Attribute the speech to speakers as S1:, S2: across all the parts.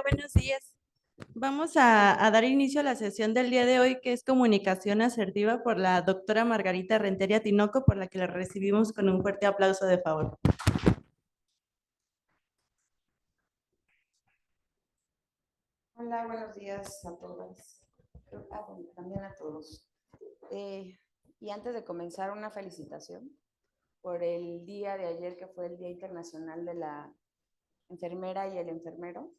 S1: buenos días. Vamos a dar inicio a la sesión del día de hoy, que es comunicación asertiva por la doctora Margarita Rentería Tinoco, por la que la recibimos con un fuerte aplauso de favor.
S2: Hola, buenos días a todas. Bueno, también a todos. Y antes de comenzar, una felicitación por el día de ayer, que fue el Día Internacional de la Enfermera y el Enfermero.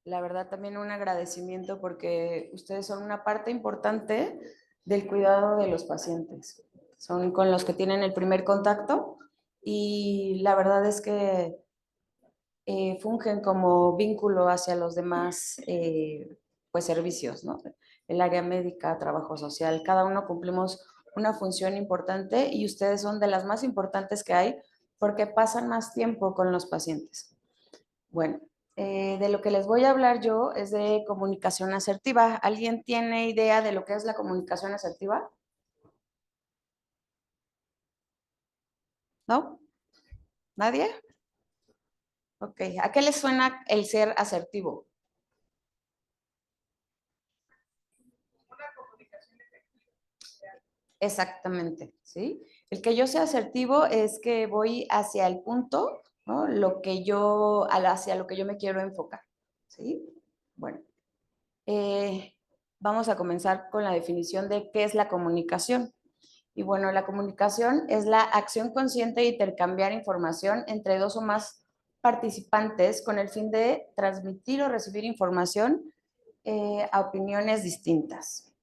S2: La verdad, también un agradecimiento porque ustedes son una parte importante del cuidado de los pacientes. Son con los que tienen el primer contacto y la verdad es que fungen como vínculo hacia los demás pues servicios, ¿no? El área médica, trabajo social, cada uno cumplimos una función importante y ustedes son de las más importantes que hay porque pasan más tiempo con los pacientes. Bueno, de lo que les voy a hablar yo es de comunicación asertiva. ¿Alguien tiene idea de lo que es la comunicación asertiva? ¿No? ¿Nadie? Ok, ¿a qué les suena el ser asertivo? Exactamente, ¿sí? El que yo sea asertivo es que voy hacia el punto, ¿no? Hacia lo que yo me quiero enfocar, ¿sí? Bueno, eh, vamos a comenzar con la definición de qué es la comunicación. Y bueno, la comunicación es la acción consciente de intercambiar información entre dos o más participantes con el fin de transmitir o recibir información a opiniones distintas.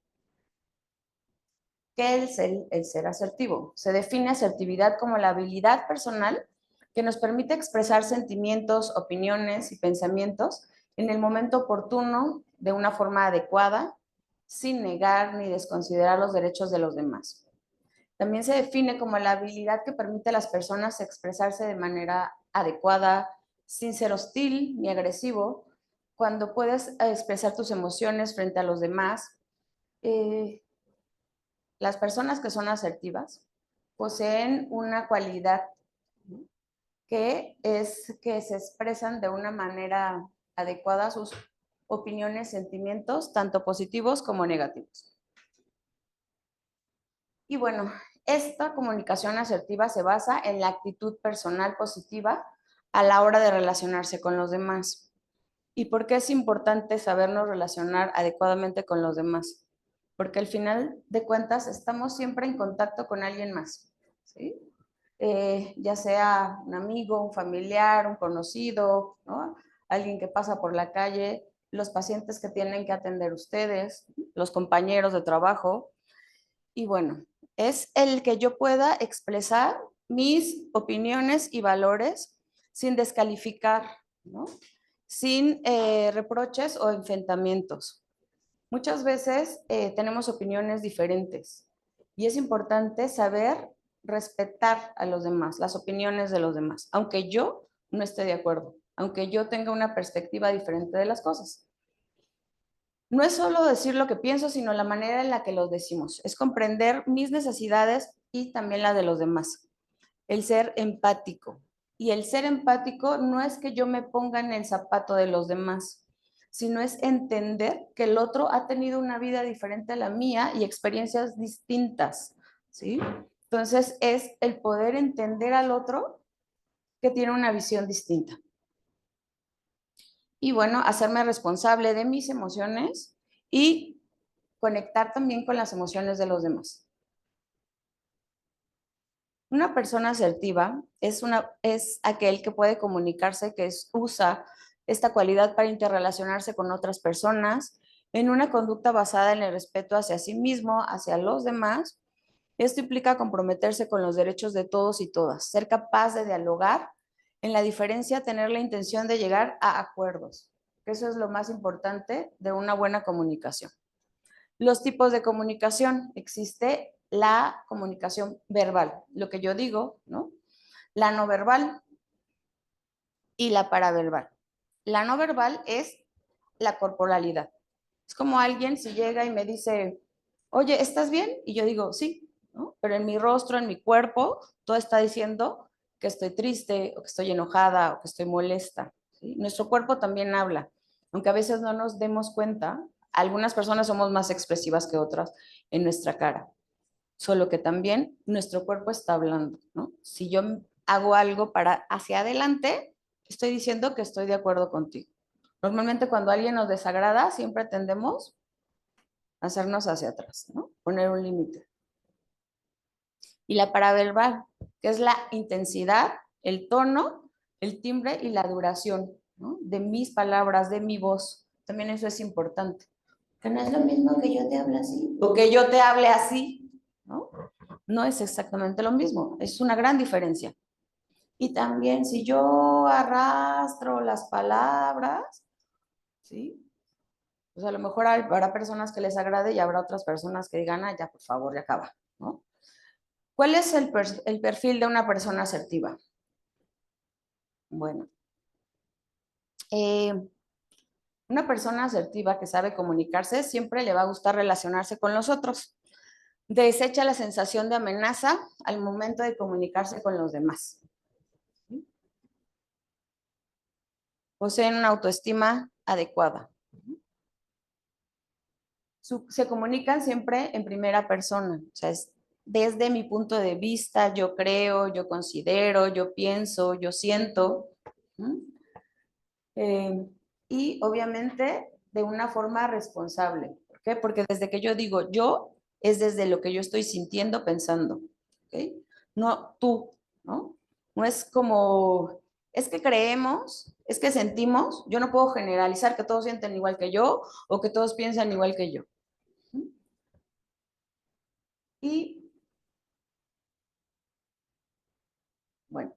S2: ¿Qué es el ser asertivo? Se define asertividad como la habilidad personal que nos permite expresar sentimientos, opiniones y pensamientos en el momento oportuno, de una forma adecuada, sin negar ni desconsiderar los derechos de los demás. También se define como la habilidad que permite a las personas expresarse de manera adecuada, sin ser hostil ni agresivo, cuando puedes expresar tus emociones frente a los demás. Las personas que son asertivas poseen una cualidad que es que se expresan de una manera adecuada sus opiniones, sentimientos, tanto positivos como negativos. Y bueno, esta comunicación asertiva se basa en la actitud personal positiva a la hora de relacionarse con los demás. ¿Y por qué es importante sabernos relacionar adecuadamente con los demás? Porque al final de cuentas estamos siempre en contacto con alguien más, ¿sí? Ya sea un amigo, un familiar, un conocido, ¿no? Alguien que pasa por la calle, los pacientes que tienen que atender ustedes, los compañeros de trabajo. Y bueno, es el que yo pueda expresar mis opiniones y valores sin descalificar, ¿no? Sin reproches o enfrentamientos. Muchas veces tenemos opiniones diferentes y es importante saber respetar a los demás, las opiniones de los demás, aunque yo no esté de acuerdo, aunque yo tenga una perspectiva diferente de las cosas. No es solo decir lo que pienso, sino la manera en la que lo decimos. Es comprender mis necesidades y también la de los demás. El ser empático. Y el ser empático no es que yo me ponga en el zapato de los demás, sino es entender que el otro ha tenido una vida diferente a la mía y experiencias distintas, ¿sí? Entonces es el poder entender al otro que tiene una visión distinta. Y bueno, hacerme responsable de mis emociones y conectar también con las emociones de los demás. Una persona asertiva es aquel que puede comunicarse, usa esta cualidad para interrelacionarse con otras personas en una conducta basada en el respeto hacia sí mismo, hacia los demás. Esto implica comprometerse con los derechos de todos y todas, ser capaz de dialogar en la diferencia, tener la intención de llegar a acuerdos. Eso es lo más importante de una buena comunicación. Los tipos de comunicación. Existe la comunicación verbal, lo que yo digo, ¿no? La no verbal y la paraverbal. La no verbal es la corporalidad. Es como alguien si llega y me dice, oye, ¿estás bien? Y yo digo, sí, ¿no? Pero en mi rostro, en mi cuerpo, todo está diciendo que estoy triste o que estoy enojada o que estoy molesta, ¿sí? Nuestro cuerpo también habla. Aunque a veces no nos demos cuenta, algunas personas somos más expresivas que otras en nuestra cara, solo que también nuestro cuerpo está hablando, ¿no? Si yo hago algo para hacia adelante, estoy diciendo que estoy de acuerdo contigo. Normalmente cuando alguien nos desagrada, siempre tendemos a hacernos hacia atrás, ¿no? Poner un límite. Y la paraverbal, que es la intensidad, el tono, el timbre y la duración, ¿no? De mis palabras, de mi voz. También eso es importante. Que no es lo mismo que yo te hable así o que yo te hable así, ¿no? No es exactamente lo mismo, es una gran diferencia. Y también si yo arrastro las palabras, ¿sí? Pues a lo mejor habrá personas que les agrade y habrá otras personas que digan, ah, ya, por favor, ya acaba, ¿no? ¿Cuál es el perfil de una persona asertiva? Bueno, eh, una persona asertiva que sabe comunicarse siempre le va a gustar relacionarse con los otros. Desecha la sensación de amenaza al momento de comunicarse con los demás. Poseen una autoestima adecuada. Se comunican siempre en primera persona, o sea, es desde mi punto de vista, yo creo, yo considero, yo pienso, yo siento. Eh, y obviamente de una forma responsable. ¿Por qué? Porque desde que yo digo yo, es desde lo que yo estoy sintiendo, pensando. ¿Ok? No tú, ¿no? No es como, es que creemos, es que sentimos, yo no puedo generalizar que todos sienten igual que yo o que todos piensan igual que yo. Y bueno,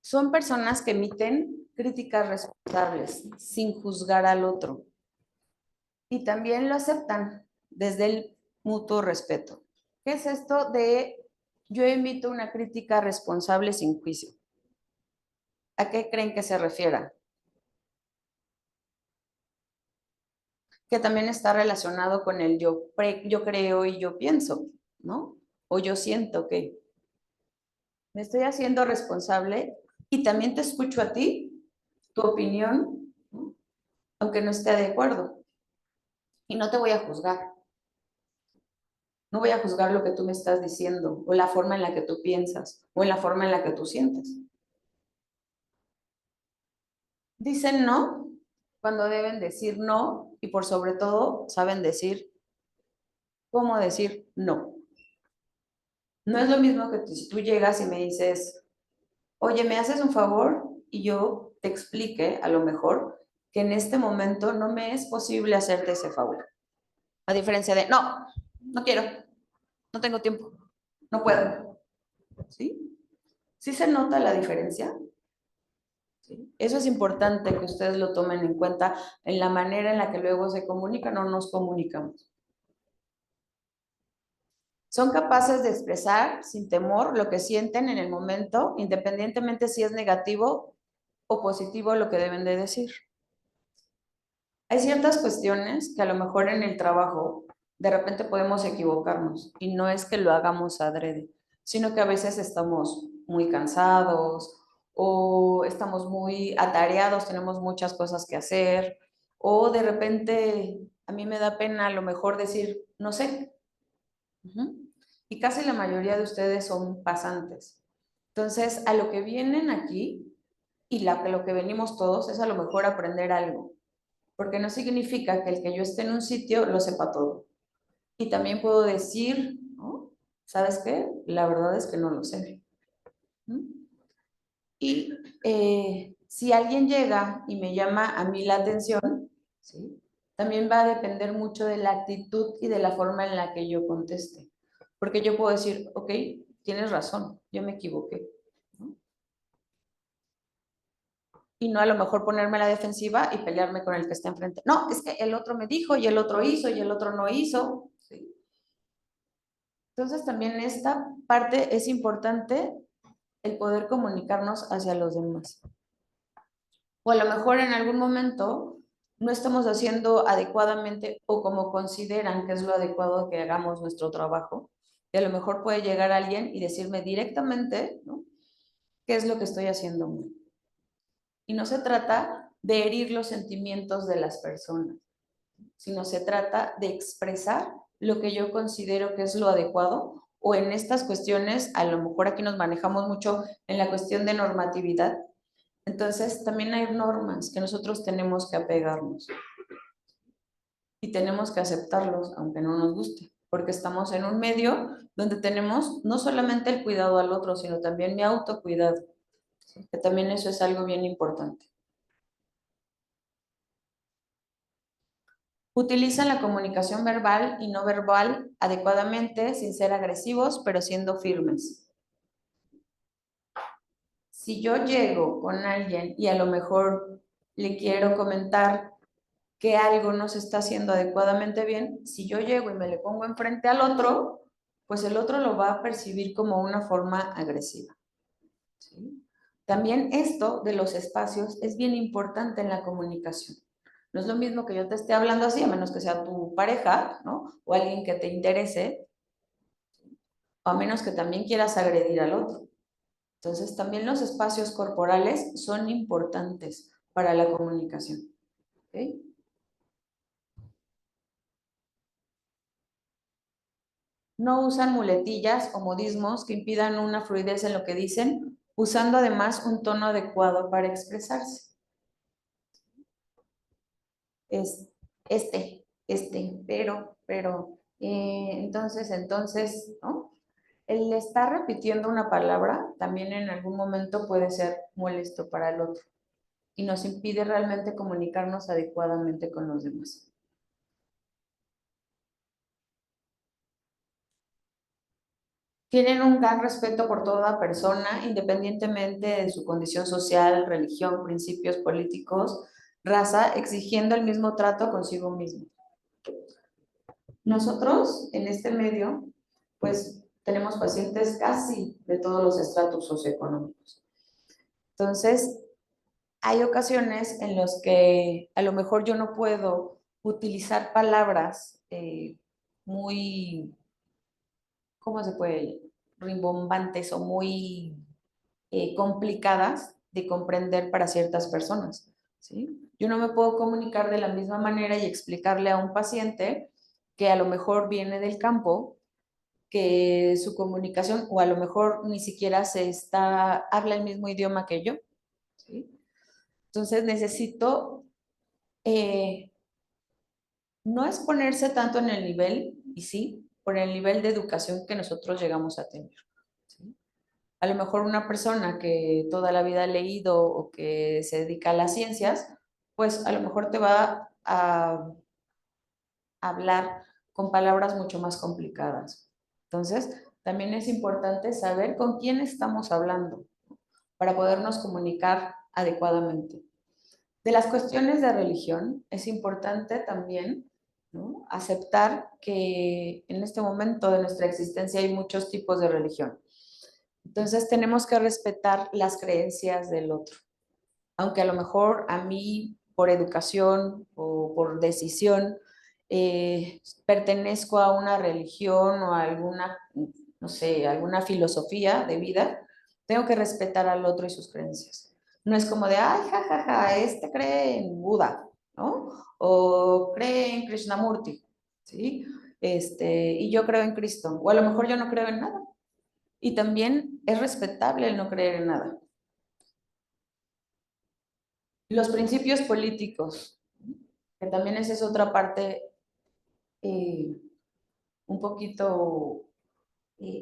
S2: son personas que emiten críticas responsables sin juzgar al otro y también lo aceptan desde el mutuo respeto. ¿Qué es esto de yo emito una crítica responsable sin juicio? ¿A qué creen que se refiera? Que también está relacionado con el yo creo y yo pienso, ¿no? O yo siento que me estoy haciendo responsable y también te escucho a ti, tu opinión, ¿no? Aunque no esté de acuerdo. Y no te voy a juzgar. No voy a juzgar lo que tú me estás diciendo o la forma en la que tú piensas o en la forma en la que tú sientes. Dicen no cuando deben decir no y por sobre todo saben decir cómo decir no. No es lo mismo que si tú llegas y me dices, oye, ¿me haces un favor? Y yo te explique a lo mejor que en este momento no me es posible hacerte ese favor. A diferencia de, no, no quiero, no tengo tiempo, no puedo. ¿Sí? ¿Sí se nota la diferencia? ¿Sí? Eso es importante que ustedes lo tomen en cuenta en la manera en la que luego se comunican o nos comunicamos. Son capaces de expresar sin temor lo que sienten en el momento, independientemente si es negativo o positivo lo que deben de decir. Hay ciertas cuestiones que a lo mejor en el trabajo de repente podemos equivocarnos y no es que lo hagamos adrede, sino que a veces estamos muy cansados o estamos muy atareados, tenemos muchas cosas que hacer o de repente a mí me da pena a lo mejor decir, no sé. Y casi la mayoría de ustedes son pasantes. Entonces, a lo que vienen aquí y lo que venimos todos es a lo mejor aprender algo, porque no significa que el que yo esté en un sitio lo sepa todo. Y también puedo decir, ¿no? ¿Sabes qué? La verdad es que no lo sé. Y si alguien llega y me llama a mí la atención, ¿sí? También va a depender mucho de la actitud y de la forma en la que yo conteste. Porque yo puedo decir, ok, tienes razón, yo me equivoqué. ¿No? Y no a lo mejor ponerme a la defensiva y pelearme con el que está enfrente. No, es que el otro me dijo y el otro hizo y el otro no hizo. ¿Sí? Entonces también esta parte es importante el poder comunicarnos hacia los demás. O a lo mejor en algún momento no estamos haciendo adecuadamente o como consideran que es lo adecuado que hagamos nuestro trabajo. Y a lo mejor puede llegar alguien y decirme directamente, ¿no? ¿Qué es lo que estoy haciendo mal? Y no se trata de herir los sentimientos de las personas, sino se trata de expresar lo que yo considero que es lo adecuado, o en estas cuestiones, a lo mejor aquí nos manejamos mucho en la cuestión de normatividad, entonces también hay normas que nosotros tenemos que apegarnos y tenemos que aceptarlos aunque no nos guste, porque estamos en un medio donde tenemos no solamente el cuidado al otro, sino también mi autocuidado, ¿sí? Que también eso es algo bien importante. Utilizan la comunicación verbal y no verbal adecuadamente, sin ser agresivos, pero siendo firmes. Si yo llego con alguien y a lo mejor le quiero comentar que algo no se está haciendo adecuadamente bien, si yo llego y me le pongo enfrente al otro, pues el otro lo va a percibir como una forma agresiva, ¿sí? También esto de los espacios es bien importante en la comunicación. No es lo mismo que yo te esté hablando así, a menos que sea tu pareja, ¿no? O alguien que te interese, o a menos que también quieras agredir al otro. Entonces, también los espacios corporales son importantes para la comunicación, ¿ok? No usan muletillas o modismos que impidan una fluidez en lo que dicen, usando además un tono adecuado para expresarse. Es pero, entonces, ¿no? El estar repitiendo una palabra también en algún momento puede ser molesto para el otro y nos impide realmente comunicarnos adecuadamente con los demás. Tienen un gran respeto por toda persona, independientemente de su condición social, religión, principios políticos, raza, exigiendo el mismo trato consigo mismo. Nosotros, en este medio, pues tenemos pacientes casi de todos los estratos socioeconómicos. Entonces, hay ocasiones en las que a lo mejor yo no puedo utilizar palabras muy, ¿cómo se puede? Rimbombantes o muy complicadas de comprender para ciertas personas, ¿sí? Yo no me puedo comunicar de la misma manera y explicarle a un paciente que a lo mejor viene del campo, que su comunicación, o a lo mejor ni siquiera habla el mismo idioma que yo, ¿sí? Entonces necesito no es ponerse tanto en el nivel, y sí, por el nivel de educación que nosotros llegamos a tener, ¿sí? A lo mejor una persona que toda la vida ha leído o que se dedica a las ciencias, pues a lo mejor te va a hablar con palabras mucho más complicadas. Entonces, también es importante saber con quién estamos hablando para podernos comunicar adecuadamente. De las cuestiones de religión, es importante también, ¿no?, aceptar que en este momento de nuestra existencia hay muchos tipos de religión. Entonces tenemos que respetar las creencias del otro. Aunque a lo mejor a mí, por educación o por decisión, pertenezco a una religión o a alguna, no sé, alguna filosofía de vida, tengo que respetar al otro y sus creencias. No es como de, ay, jajaja, este cree en Buda, ¿no? O cree en Krishnamurti, ¿sí? Y yo creo en Cristo. O a lo mejor yo no creo en nada. Y también es respetable el no creer en nada. Los principios políticos, que también esa es otra parte eh, un poquito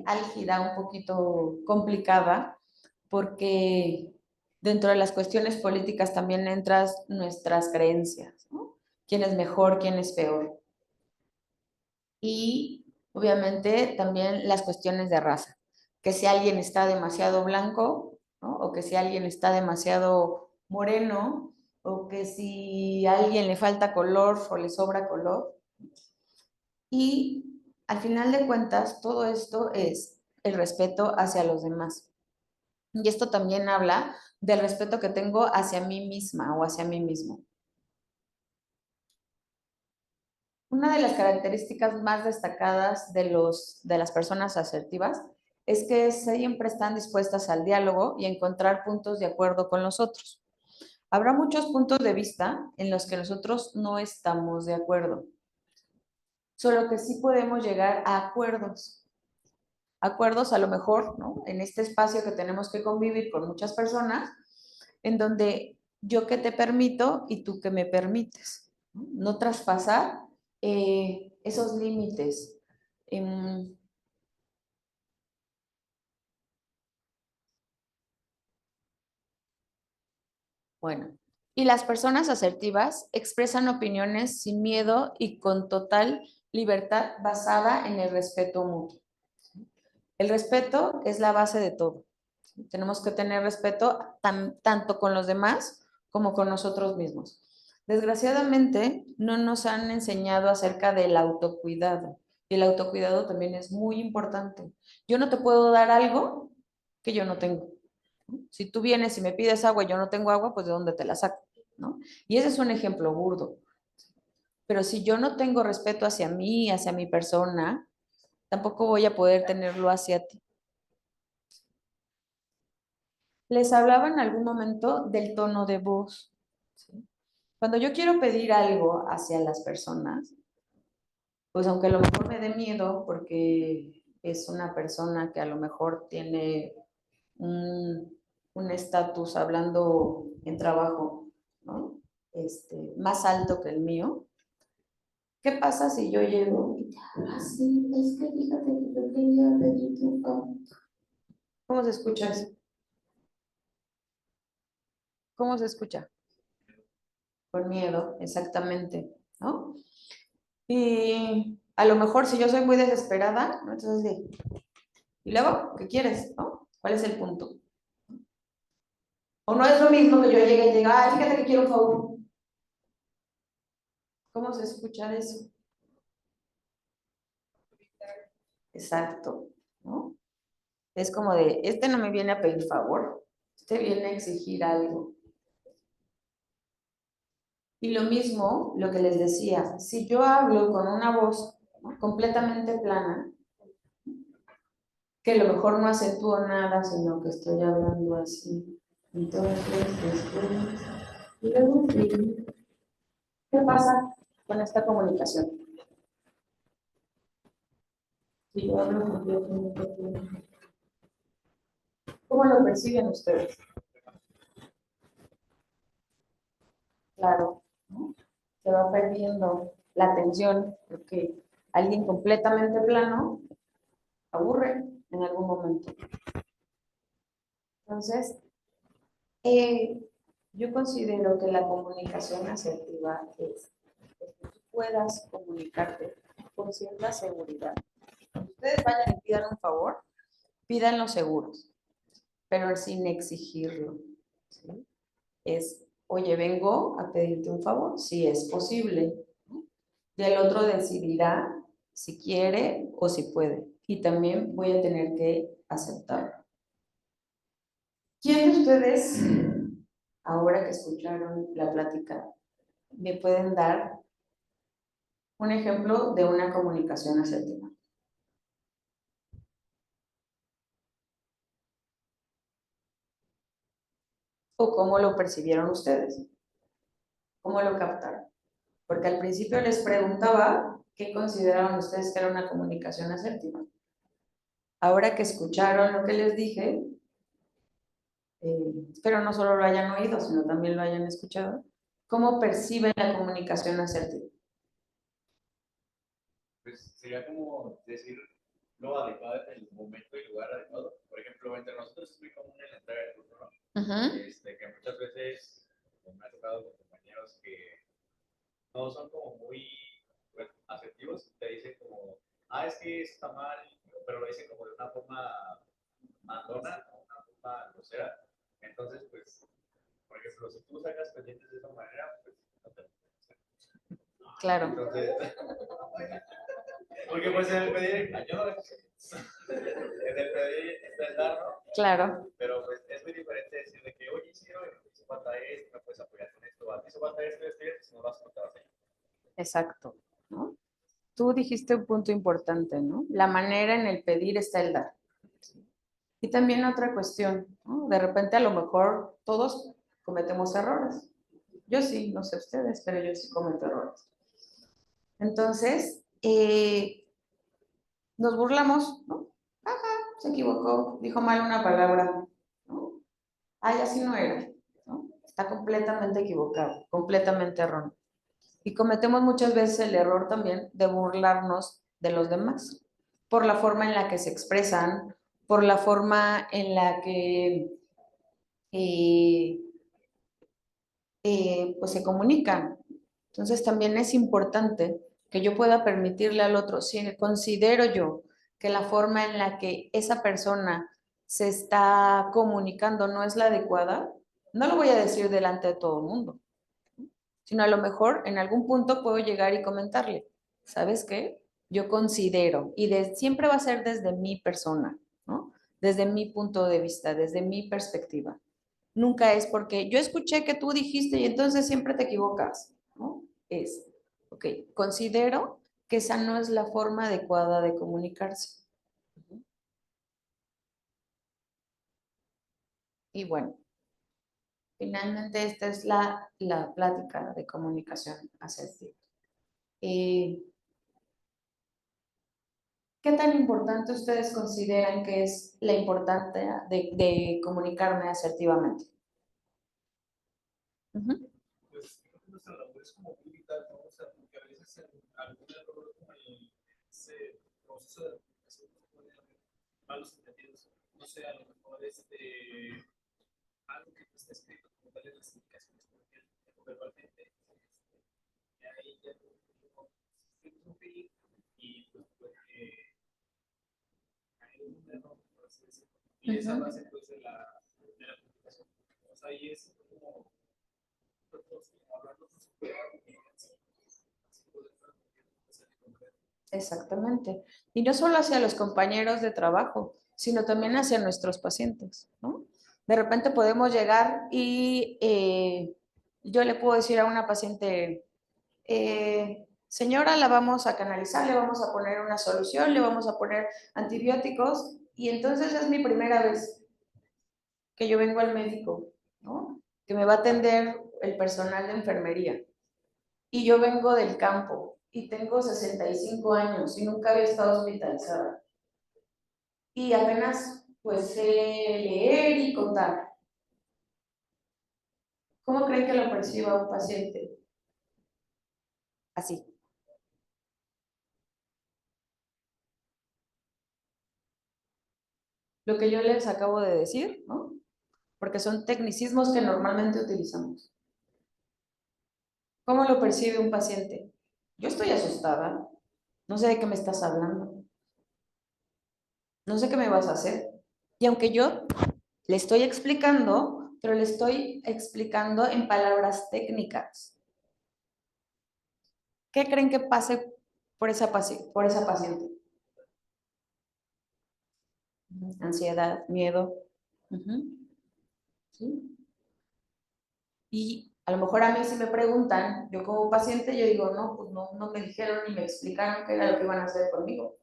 S2: álgida, un poquito complicada, porque dentro de las cuestiones políticas también entran nuestras creencias, ¿no? ¿Quién es mejor, quién es peor? Y obviamente también las cuestiones de raza, que si alguien está demasiado blanco, ¿no?, o que si alguien está demasiado moreno, o que si a alguien le falta color o le sobra color. Y al final de cuentas, todo esto es el respeto hacia los demás. Y esto también habla del respeto que tengo hacia mí misma o hacia mí mismo. Una de las características más destacadas de las personas asertivas es que siempre están dispuestas al diálogo y a encontrar puntos de acuerdo con los otros. Habrá muchos puntos de vista en los que nosotros no estamos de acuerdo, solo que sí podemos llegar a acuerdos. Acuerdos a lo mejor, ¿no? En este espacio que tenemos que convivir con muchas personas, en donde yo que te permito y tú que me permites, no, no traspasar esos límites. Bueno, y las personas asertivas expresan opiniones sin miedo y con total libertad basada en el respeto mutuo. El respeto es la base de todo. Tenemos que tener respeto tanto con los demás como con nosotros mismos. Desgraciadamente, no nos han enseñado acerca del autocuidado. Y el autocuidado también es muy importante. Yo no te puedo dar algo que yo no tengo. Si tú vienes y me pides agua y yo no tengo agua, pues ¿de dónde te la saco? ¿No? Y ese es un ejemplo burdo. Pero si yo no tengo respeto hacia mí, hacia mi persona, tampoco voy a poder tenerlo hacia ti. Les hablaba en algún momento del tono de voz. ¿Sí? Cuando yo quiero pedir algo hacia las personas, pues aunque a lo mejor me dé miedo porque es una persona que a lo mejor tiene un estatus hablando en trabajo, ¿no? Más alto que el mío. ¿Qué pasa si yo llego y te hablo así? Es que fíjate que yo quería pedirte un favor. ¿Cómo se escucha eso? ¿Cómo se escucha? Con miedo, exactamente, ¿no? Y a lo mejor si yo soy muy desesperada, ¿no? Entonces, ¿y luego qué quieres? ¿No? ¿Cuál es el punto? O no es lo mismo que yo llegue y diga, ay, fíjate que quiero un favor. ¿Cómo se escucha eso? Exacto, ¿no? Es como de, este no me viene a pedir favor, este viene a exigir algo. Y lo mismo, lo que les decía, si yo hablo con una voz, ¿no?, completamente plana, que a lo mejor no acentúo nada, sino que estoy hablando así. Entonces, y luego, ¿qué pasa con esta comunicación? Si yo hablo completamente plano, ¿cómo lo perciben ustedes? Claro, ¿no? Se va perdiendo la atención, porque alguien completamente plano aburre en algún momento. Entonces, yo considero que la comunicación asertiva es que tú puedas comunicarte con cierta seguridad. Cuando ustedes vayan y pidan un favor, pídanlo seguros, pero sin exigirlo. ¿Sí? Es, oye, vengo a pedirte un favor, si es posible. Y el otro decidirá si quiere o si puede. Y también voy a tener que aceptarlo. ¿Quién de ustedes, ahora que escucharon la plática, me pueden dar un ejemplo de una comunicación asertiva? ¿O cómo lo percibieron ustedes? ¿Cómo lo captaron? Porque al principio les preguntaba qué consideraban ustedes que era una comunicación asertiva. Ahora que escucharon lo que les dije, espero no solo lo hayan oído, sino también lo hayan escuchado, ¿cómo perciben la comunicación asertiva?
S3: Pues sería como decir lo adecuado en el momento y lugar adecuado. Por ejemplo, entre nosotros es muy común en la entrega de turno, ¿no? Que muchas veces me ha tocado con compañeros que no son como muy, pues, asertivos, te dicen como, ah, es que está mal, pero lo dicen como de una forma mandona, una forma grosera. Entonces, pues, por ejemplo, si tú sacas pendientes de esa manera, pues no te lo puedes hacer.
S2: Claro.
S3: Entonces, porque pues en el pedir, yo no en el pedir está el dar, ¿no?
S2: Claro.
S3: Pero pues es muy diferente decirle que, oye, sí, me hizo falta esto, me puedes apoyar con esto, a ti hizo falta esto, si no lo has contado.
S2: Exacto, ¿no? Tú dijiste un punto importante, ¿no? La manera en el pedir está el dar. Y también otra cuestión, ¿no? De repente a lo mejor todos cometemos errores. Yo sí, no sé ustedes, pero yo sí cometo errores. Entonces, nos burlamos, ¿no? Ajá, se equivocó, dijo mal una palabra, ¿no? Ay, así no era, ¿no? Está completamente equivocado, completamente erróneo. Y cometemos muchas veces el error también de burlarnos de los demás, por la forma en la que se expresan, por la forma en la que pues se comunican. Entonces también es importante que yo pueda permitirle al otro, si considero yo que la forma en la que esa persona se está comunicando no es la adecuada, no lo voy a decir delante de todo el mundo, sino a lo mejor en algún punto puedo llegar y comentarle, ¿sabes qué? Yo considero, y siempre va a ser desde mi persona, ¿no? Desde mi punto de vista, desde mi perspectiva. Nunca es porque yo escuché que tú dijiste y entonces siempre te equivocas, ¿no? Es, ok, considero que esa no es la forma adecuada de comunicarse. Y bueno, finalmente esta es la plática de comunicación asertiva. ¿Qué tan importante ustedes consideran que es la importancia de comunicarme asertivamente?
S3: Pues creo que nuestra labor es como muy vital, ¿no? O sea, porque a veces en algún error como en ese proceso de comunicación puede haber malos entendidos. No sé, a lo mejor algo que no está escrito como tal en las indicaciones, porque verbalmente, y ahí ya no y pues puede caer un error, por así decirlo. Y esa base pues de la comunicación. O sea, ahí es como
S2: Exactamente. Y no solo hacia los compañeros de trabajo, sino también hacia nuestros pacientes, ¿no? De repente podemos llegar y yo le puedo decir a una paciente, señora, la vamos a canalizar, le vamos a poner una solución, le vamos a poner antibióticos, y entonces es mi primera vez que yo vengo al médico, ¿no? Que me va a atender el personal de enfermería. Y yo vengo del campo y tengo 65 años y nunca había estado hospitalizada. Y apenas pues sé leer y contar. ¿Cómo creen que lo perciba un paciente? Así. Lo que yo les acabo de decir, ¿no? Porque son tecnicismos que normalmente utilizamos. ¿Cómo lo percibe un paciente? Yo estoy asustada. No sé de qué me estás hablando. No sé qué me vas a hacer. Y aunque yo le estoy explicando, pero le estoy explicando en palabras técnicas. ¿Qué creen que pase por esa paciente? Ansiedad, miedo. ¿Sí? Y a lo mejor a mí si me preguntan, yo como paciente, yo digo, no, pues no me dijeron ni me explicaron qué era lo que iban a hacer conmigo.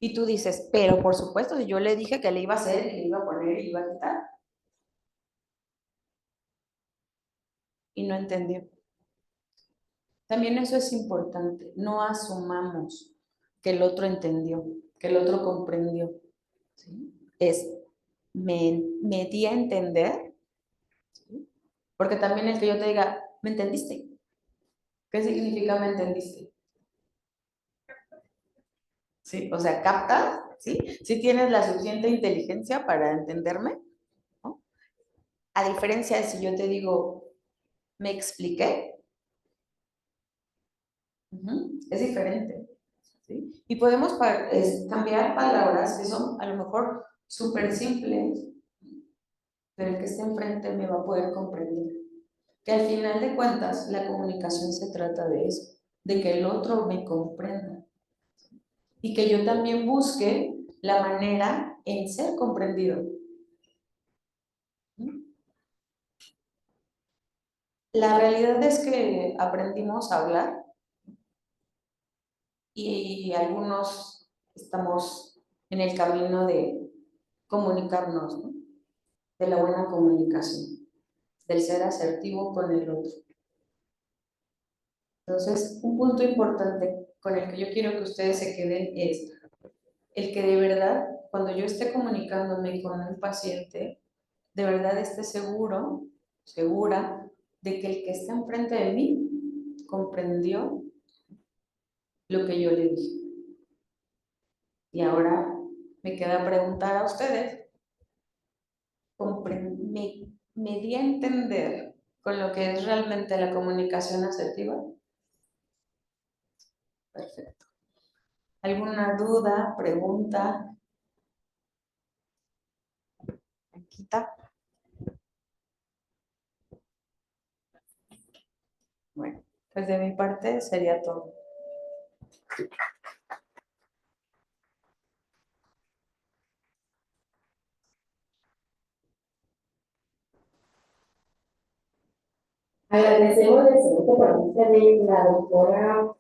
S2: Y tú dices, pero por supuesto, si yo le dije que le iba a hacer, y le iba a poner y le iba a quitar. Y no entendió. También eso es importante, no asumamos que el otro entendió, que el otro comprendió. ¿Sí? Me di a entender, ¿sí? Porque también el que yo te diga, ¿me entendiste? ¿Qué significa me entendiste? ¿Sí? O sea, ¿captas? ¿Sí? ¿Sí tienes la suficiente inteligencia para entenderme? ¿No? A diferencia de si yo te digo, ¿me expliqué? Es diferente. ¿Sí? Y podemos cambiar palabras que son a lo mejor súper simples, pero el que esté enfrente me va a poder comprender. Que al final de cuentas la comunicación se trata de eso, de que el otro me comprenda y que yo también busque la manera en ser comprendido. La realidad es que aprendimos a hablar y algunos estamos en el camino de comunicarnos, ¿no? De la buena comunicación. del ser asertivo con el otro. Entonces, un punto importante con el que yo quiero que ustedes se queden es el que de verdad, cuando yo esté comunicándome con un paciente, de verdad esté seguro, segura, de que el que está enfrente de mí comprendió lo que yo le dije. Y ahora me queda preguntar a ustedes, ¿me di a entender con lo que es realmente la comunicación asertiva? Perfecto. ¿Alguna duda, pregunta? Blanquita. Bueno, pues de mi parte sería todo.
S4: Agradecemos el segundo ponente de la doctora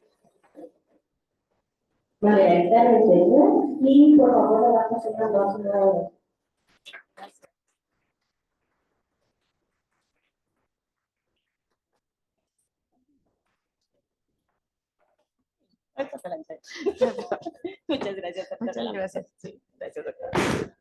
S4: Margarita Rentería y por favor le damos una próxima.
S1: Muchas gracias.
S2: Muchas gracias. Sí, gracias, doctora.